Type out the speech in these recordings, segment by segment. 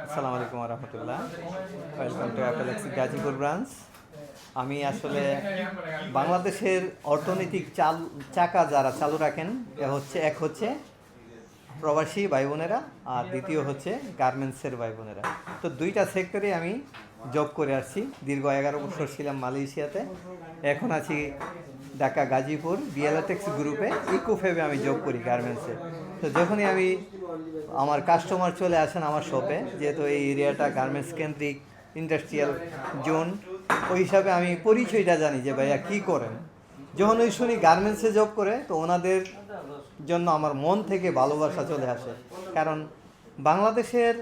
আসসালামু আলাইকুম রহমতুল্লাহ। ওয়েলকাম টু অ্যাপেলেক্সি গাজীপুর ব্রাঞ্চ। আমি আসলে বাংলাদেশের অর্থনৈতিক চাকা যারা চালু রাখেন এক হচ্ছে প্রবাসী ভাই বোনেরা, আর দ্বিতীয় হচ্ছে গার্মেন্টসের ভাই বোনেরা। তো দুইটা সেক্টরে আমি জব করে আসছি। দীর্ঘ 11 বছর ছিলাম মালয়েশিয়াতে, এখন আছি ঢাকা গাজীপুর বিএলএটেক্স গ্রুপে ইকোফেবে আমি জব করি গার্মেন্টসে। তো যখনই আমি আমার কাস্টমার চলে আসেন আমার শপে, যেহেতু এই এরিয়াটা গার্মেন্টস কেন্দ্রিক ইন্ডাস্ট্রিয়াল জোন, ওই হিসাবে আমি পরিচয়টা জানি যে ভাইয়া কী করেন। যখন ওই শুনি গার্মেন্টসে জব করে, তো ওনাদের জন্য আমার মন থেকে ভালোবাসা চলে আসে। কারণ বাংলাদেশের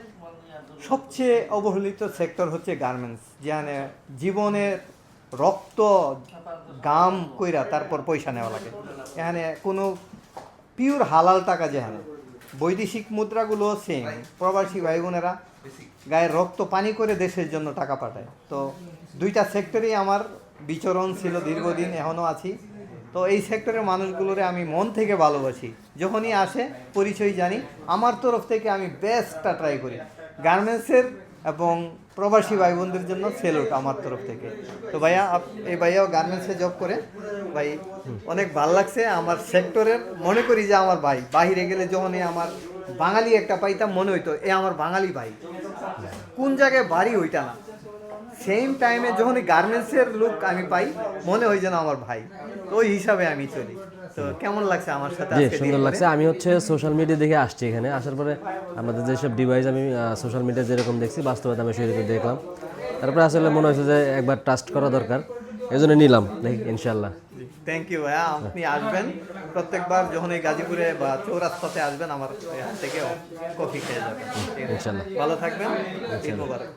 সবচেয়ে অবহেলিত সেক্টর হচ্ছে গার্মেন্টস, যেখানে জীবনের রক্ত গাম কইরা তারপর পয়সা নেওয়া লাগে। এখানে কোনো পিওর হালাল টাকা, যেখানে বৈদেশিক মুদ্রাগুলো সেম, প্রবাসী ভাই বোনেরা গায়ের রক্ত পানি করে দেশের জন্য টাকা পাঠায়। তো দুইটা সেক্টরেই আমার বিচরণ ছিল দীর্ঘদিন, এখনও আছি। তো এই সেক্টরের মানুষগুলোরে আমি মন থেকে ভালোবাসি। যখনই আসে পরিচয় জানি, আমার তরফ থেকে আমি বেস্টটা ট্রাই করি। গার্মেন্টসের এবং প্রবাসী ভাই বোনদের জন্য সেলুট আমার তরফ থেকে। তো ভাইয়া, এই ভাইয়াও গার্মেন্টসে জব করে। ভাই অনেক ভালো লাগছে আমার সেক্টরের, মনে করি যে আমার ভাই। বাহিরে গেলে যখনই আমার বাঙালি একটা পাইতাম, মনে হইতো এ আমার বাঙালি ভাই, কোন জায়গায় বাড়ি ওইটা না। সেম টাইমে যখনই গার্মেন্টসের লুক আমি পাই, মনে হয় যেন আমার ভাই। তো ওই হিসাবে আমি চলি। তো কেমন লাগছে আমার সাথে জি, আজকে? সুন্দর লাগছে। আমি সোশ্যাল মিডিয়া দেখে আসছি এখানে। আসার পরে আমাদের যেসব ডিভাইস আমি সোশ্যাল মিডিয়া যেরকম দেখছি, বাস্তবে আমি সেরকম দেখলাম। তারপরে আসলে মনে হয়েছে যে একবার ট্রাস্ট করা দরকার, এই জন্য নিলাম। দেখি ইনশাল্লাহ। থ্যাংক ইউ ভাইয়া। আপনি আসবেন প্রত্যেকবার, যখন এই গাজীপুরে বা চৌরাস্তাতে আসবেন, আমার থেকে কফি খেয়ে যাবেন। ইনশাল্লাহ। ভালো থাকবেন। ঈদ মোবারক।